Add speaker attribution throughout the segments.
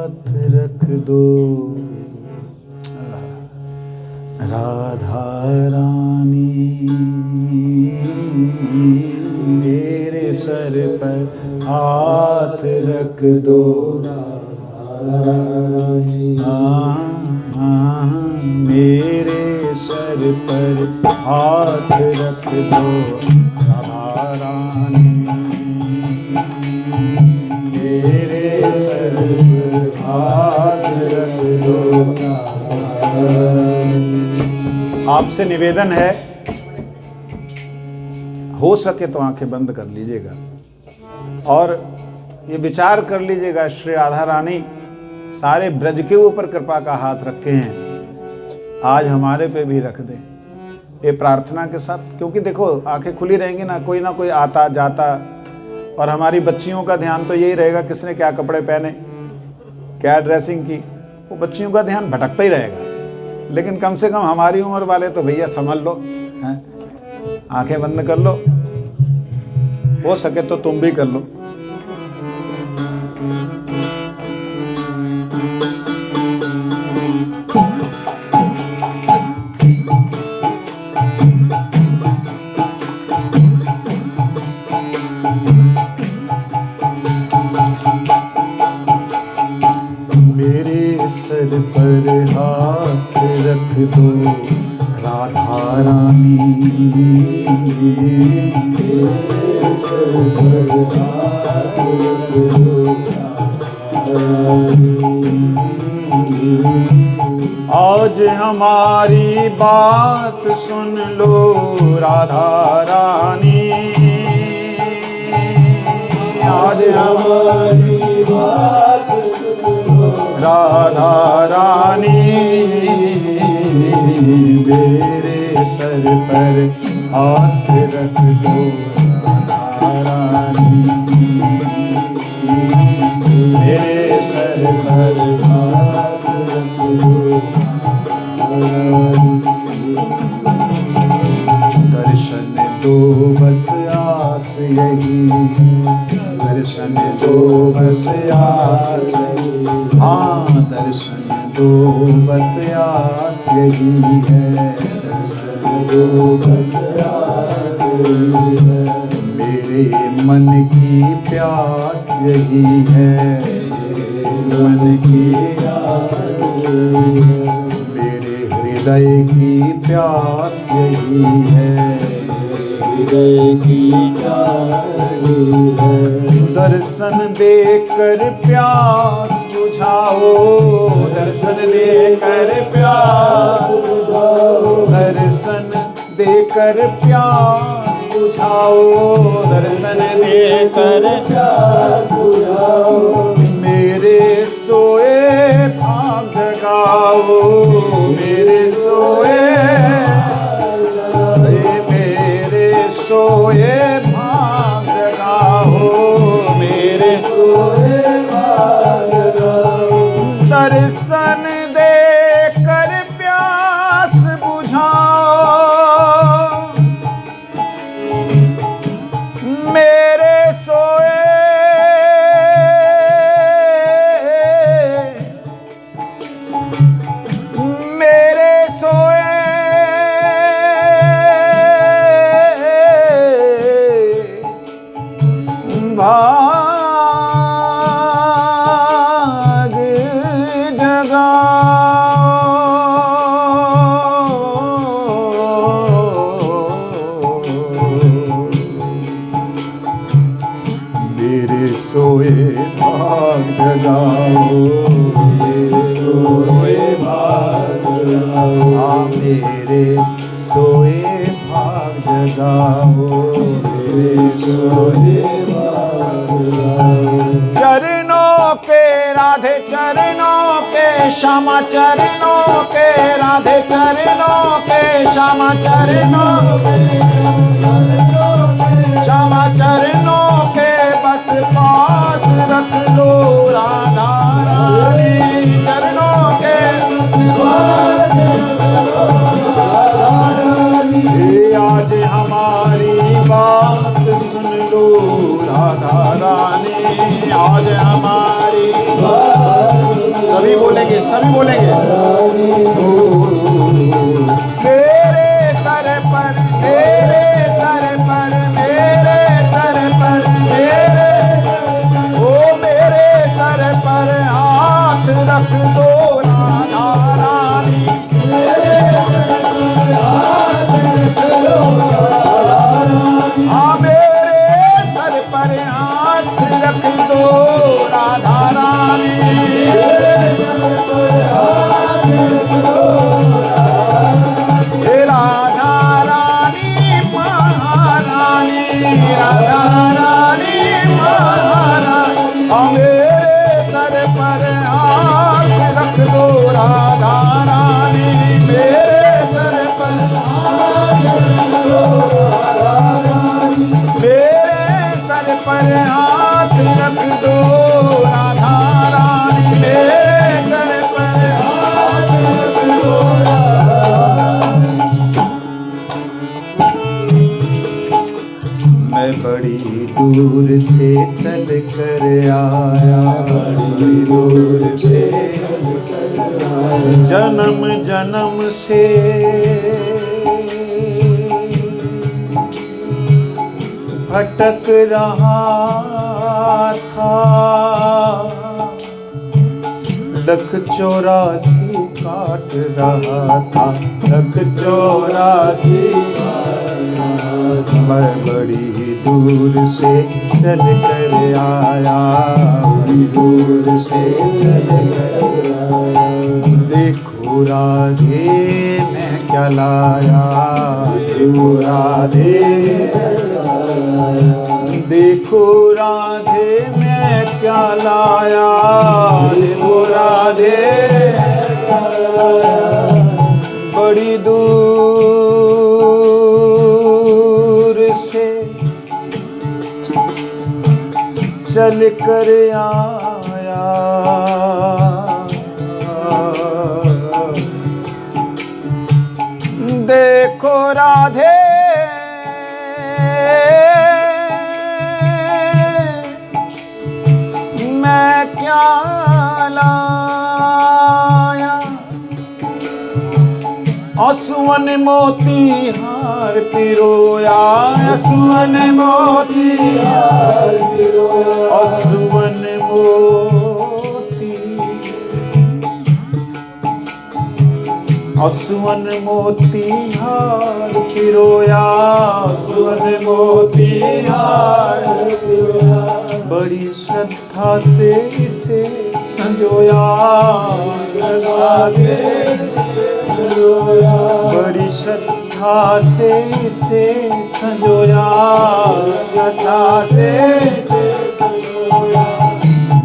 Speaker 1: हाथ रख दो राधा रानी, मेरे सर पर हाथ रख दो राधा रानी, मेरे सर पर हाथ रख दो राधा रानी, मेरे सर पर हाथ रख दो राधा रानी। आपसे निवेदन है, हो सके तो आंखें बंद कर लीजिएगा और ये विचार कर लीजिएगा, श्री राधा रानी सारे ब्रज के ऊपर कृपा का हाथ रखे हैं, आज हमारे पे भी रख दें, ये प्रार्थना के साथ। क्योंकि देखो आंखें खुली रहेंगी ना कोई आता जाता, और हमारी बच्चियों का ध्यान तो यही रहेगा किसने क्या कपड़े पहने, क्या ड्रेसिंग की, वो बच्चियों का ध्यान भटकता ही रहेगा। लेकिन कम से कम हमारी उम्र वाले तो भैया समझ लो, हैं, आंखें बंद कर लो, हो सके तो तुम भी कर लो। मेरे सर पर हाथ रख दो राधा रानी, मेरे सर पर हाथ रख दो राधा रानी। आज हमारी बात सुन लो राधा रानी, आज हमारी बात राधा रानी, मेरे सर पर हाथ रख दो राधा रानी, मेरे सर पर हाथ रख दो राधा रानी। दर्शन दो बस आस यही, दर्शन दो बस आस, हाँ दर्शन दो बस आस यही है, दर्शन दो बस आस यही है, मेरे मन की प्यास यही है, मेरे मन की प्यास यही है, मेरे हृदय की प्यास यही है, हृदय की प्यास यही है। दर्शन देकर प्यास बुझाओ, दर्शन देकर प्यास बुझाओ, दर्शन देकर प्यास बुझाओ, दर्शन देकर प्यास बुझाओ, मेरे सोए भाग जगाओ, मेरे सोए सोए भाग जगाओ, मेरे सोए भाग जगाओ, दर्शन देकर प्यास बुझाओ, मेरे सोए भाग जगाओ, मेरे सोए भाग जगाओ, मेरे सोए भाग जगाओ, हाँ मेरे सोए भाग जगाओ, मेरे सोए भाग जगाओ। चरणों पे राधे, चरणों पे श्यामा, चरणों पे राधे, चरणों पे श्यामा, चरणों पे श्यामा, चरणों के बस पास रख लो राधा रानी, चरणों के पास आज हमारी बात सुन लो राधा रानी, आज हमारी बात सभी बोलेंगे। मेरे सर पर, मेरे सर पर, मेरे सर पर, मेरे, ओ मेरे सर पर हाथ रख दो राधा रानी। हाँ मेरे सर पर हाथ रख दो राधा रानी। राधा रानी महारानी, राधा रानी महारानी। हाँ मेरे सर पर हाथ रख दो राधा रानी। मेरे सर पर हाथ रख दो राधा रानी। मेरे सर पर हाथ रख दो राधा रानी। मेरे सर पर हाथ रख दो राधा रानी। मैं बड़ी दूर से चल कर आया, बड़ी दूर से जन्म जन्म से भटक रहा था। लख 84 काट रहा था, लख 84। मैं बड़ी दूर से चल कर आया, बड़ी दूर से चल कर आया। देखो राधे मैं क्या लाया, देखो राधे, देखो राधे मैं क्या लाया, देखो राधे बड़ी दूर से चल कर आया। देखो राधे मैं क्या लाया। असुवन मोती हार पिरोया, असुवन मोती हार पिरोया, असुवन मोती, असुवन मोती हार पिरोया, असुवन मोती हार पिरोया। बड़ी श्रद्धा से इसे संजोया, श्रद्धा से संजोया, बड़ी श्रद्धा से इसे संजोया, श्रद्धा से संजोया।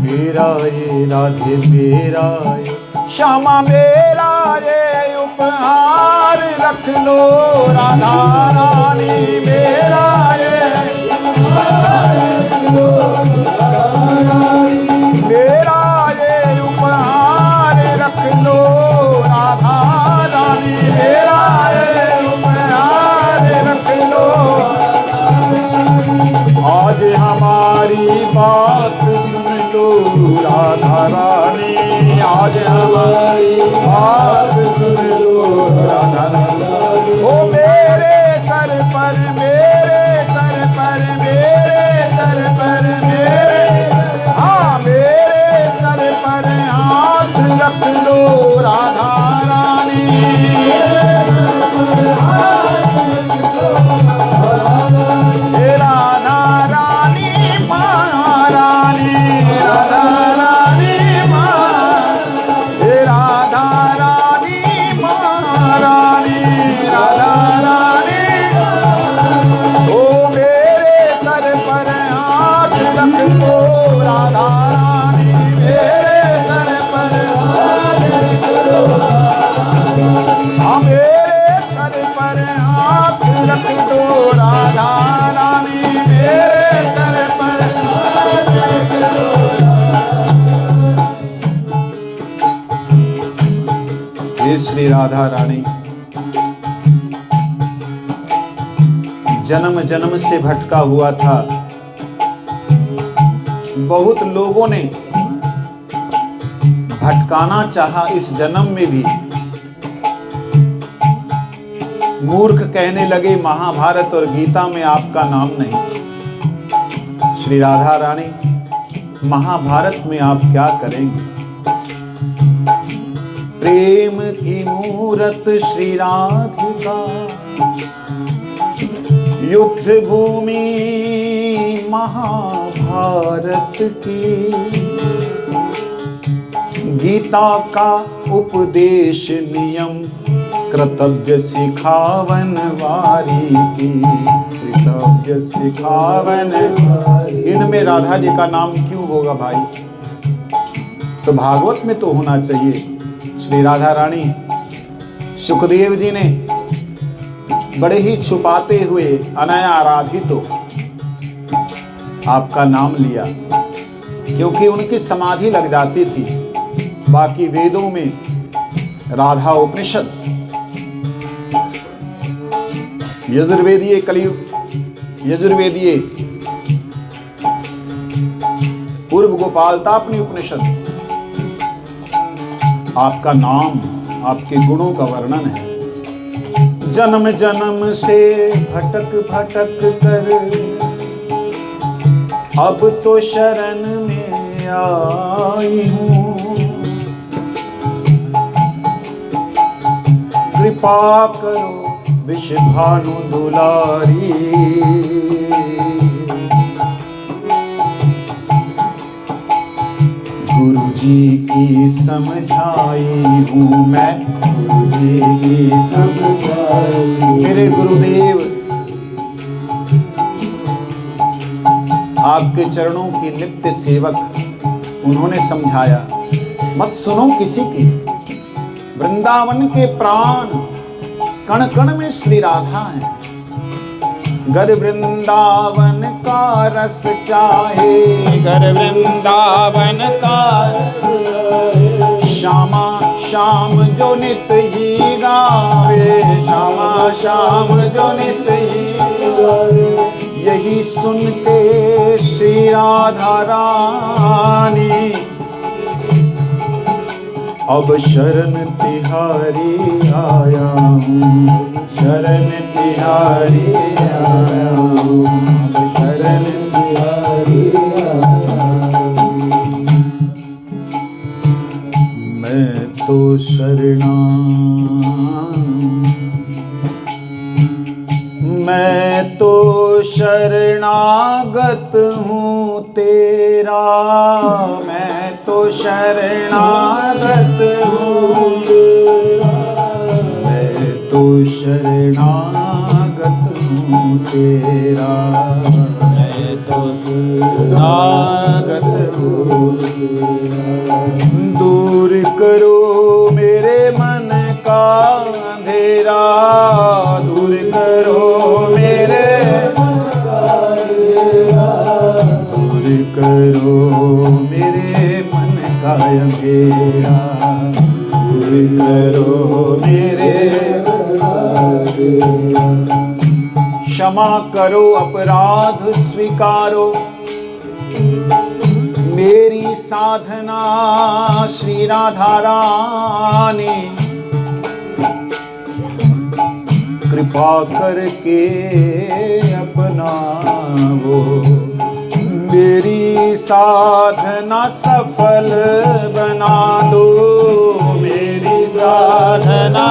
Speaker 1: मेरा ये राधे मेरा ये श्यामा मेरा ये उपहार रख लो राधा रानी। मेरा ये उपहार रख लो राधा रानी। मेरा ये उपहार रख लो राधा रानी। मेरा ये उपहार रख लो। आज हमारी बात सुन लो राधा रानी, आज हमारी बात सुन लो राधा रानी। ओ मेरे सर पर, मेरे सर पर, मेरे सर पर, मेरे, हाँ मेरे सर पर हाथ रख लो राधा रानी। राधा रानी महारानी, राधा रानी राधा रानी महारानी, राधा रानी। ओ मेरे सर पर हाथ रख दो राधा रानी। मेरे सर पर हाथ रख दो, हाँ मेरे सर पर हाथ रख दो राधा रानी। मेरे सर पर हाथ रख दो। हे श्री राधा रानी, जन्म जन्म से भटका हुआ था। बहुत लोगों ने भटकाना चाहा इस जन्म में भी। मूर्ख कहने लगे महाभारत और गीता में आपका नाम नहीं। श्री राधा रानी, महाभारत में आप क्या करेंगे? प्रेम की मूरत श्री राधिका, युद्ध भूमि महाभारत की, गीता का उपदेश नियम कर्तव्य सिखावन वारी की, कर्तव्य सिखावन। इनमें राधा जी का नाम क्यों होगा भाई? तो भागवत में तो होना चाहिए। श्री राधा रानी, सुखदेव जी ने बड़े ही छुपाते हुए अनया आराधित तो आपका नाम लिया, क्योंकि उनकी समाधि लग जाती थी। बाकी वेदों में राधा उपनिषद, यजुर्वेदीय कलियुग, यजुर्वेदीय पूर्व गोपालतापनी उपनिषद आपका नाम, आपके गुणों का वर्णन है। जन्म जन्म से भटक भटक कर अब तो शरण में आई हूँ, कृपा करो विषभानु दुलारी, गुरु जी की समझाई हूँ मैं, गुरु जी की समझाई। मेरे गुरुदेव आपके चरणों की नित्य सेवक, उन्होंने समझाया मत सुनो किसी की। वृंदावन के प्राण कण कण में श्री राधा है। गर वृंदावन का रस चाहे, गर वृंदावन का श्यामा श्याम जो नित ही गावे, श्यामा श्याम जो नित ही गावे। यही सुन के श्री राधा रानी अब शरण तिहारी आया हूँ, शरण तिहारी आया हूँ, शरण तिहारी आया हूँ। मैं तो शरणा, मैं तो शरणागत हूँ तेरा, मैं तो शरणागत हूँ तेरा, मैं तो शरणागत हूँ तेरा, मैं तो शरणागत हूँ तेरा। दूर करो मेरे मन का अंधेरा, दूर करो मेरे दूर करो मेरे मन का अंधेरा, दूर करो मेरे। क्षमा करो अपराध स्वीकारो, मेरी साधना श्री राधा रानी, कृपा करके अपना वो मेरी साधना सफल बना दो, मेरी साधना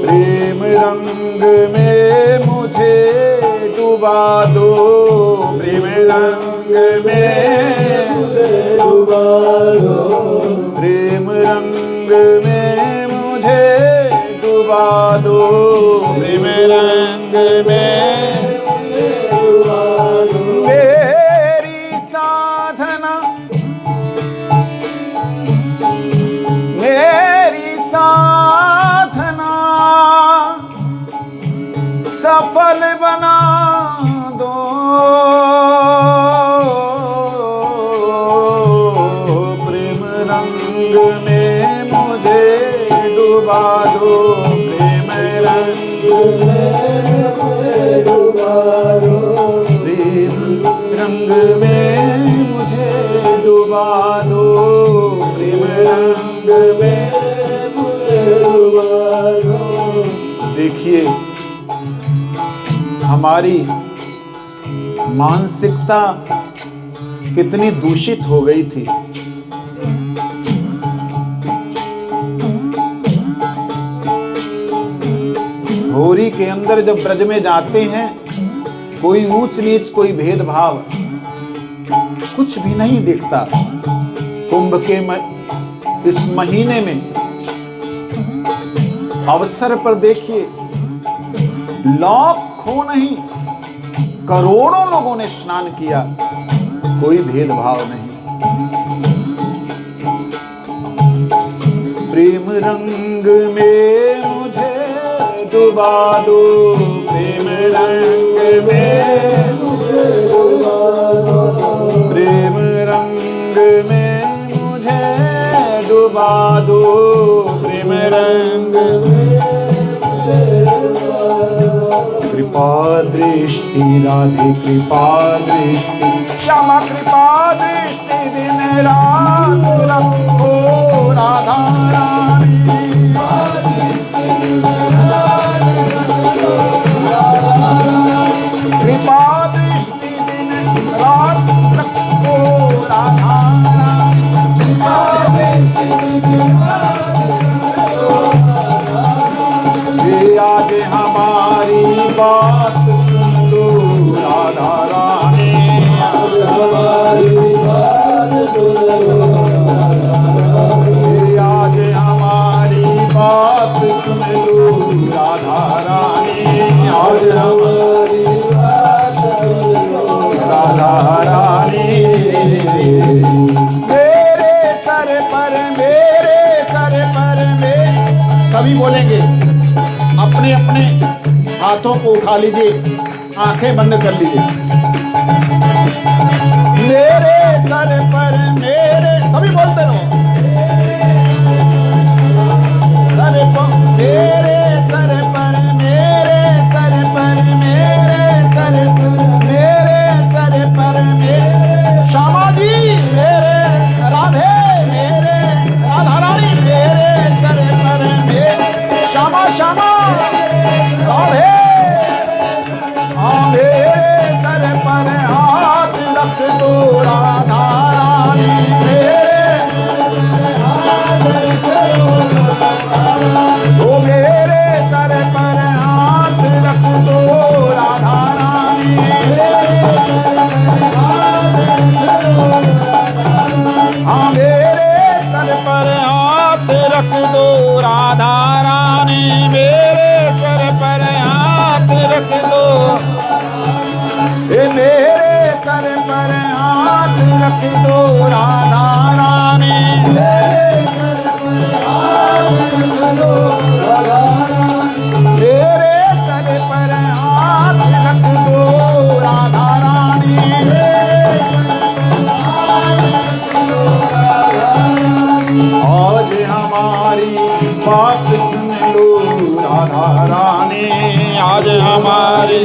Speaker 1: प्रेम रंग में मुझे डुबा दो, प्रेम रंग में डुबा दो, प्रेम रंग में मुझे डुबा दो, प्रेम रंग में। मेरी साधना डुबा दो, प्रेम रंग में मुझे डुबा दो। देखिए हमारी मानसिकता कितनी दूषित हो गई थी। होरी के अंदर जब ब्रज में जाते हैं, कोई ऊंच नीच, कोई भेदभाव कुछ भी नहीं दिखता। कुंभ के इस महीने में अवसर पर देखिए, लाखों नहीं करोड़ों लोगों ने स्नान किया, कोई भेदभाव नहीं। प्रेम रंग में मुझे डुबा दो, प्रेम रंग में मुझे डुबा दो, प्रेम रंग में मुझे डुबा दो, प्रेम रंग में कृपा दृष्टि राधे, कृपा दृष्टि श्यामा, कृपा दृष्टि दिन रात रखो राधा रानी। कृपा दृष्टि दिन रात रखो राधा रानी। आज हमारी बात सुन लो राधा रानी, आज हमारी बात सुन लो, आज हमारी बात सुन लो राधा रानी, आज हमारी बात सुन लो राधा रानी। मेरे सर पर, मेरे सर पर, मेरे, सभी बोलेंगे, अपने अपने हाथों को उठा लीजिए, आंखें बंद कर लीजिए। मेरे सर पर, मेरे, सभी बोलते रहो, सर पर, मेरे सर पर, मेरे सर पर, मेरे सर पर, मेरे सर पर, मेरे श्यामा जी, मेरे राधे, मेरे राधा रानी, मेरे सर पर, मेरे श्यामा, श्यामा राधे। मेरे सर पर हाथ रख दो राधा रानी, मेरे ओ मेरे सर पर हाथ रख दो राधा रानी। हाँ मेरे सर पर हाथ रख दो राधा रानी, मेरे सर पर हाथ रख दो, मेरे सर पर हाथ रख दो राधा रानी, मेरे सर पर हाथ रख दो राधा रानी, मेरे सर पर हाथ रख दो राधा रानी, मेरे सर पर हाथ रख दो राधा रानी। आज हमारी बात सुन लो राधा रानी, आज हमारी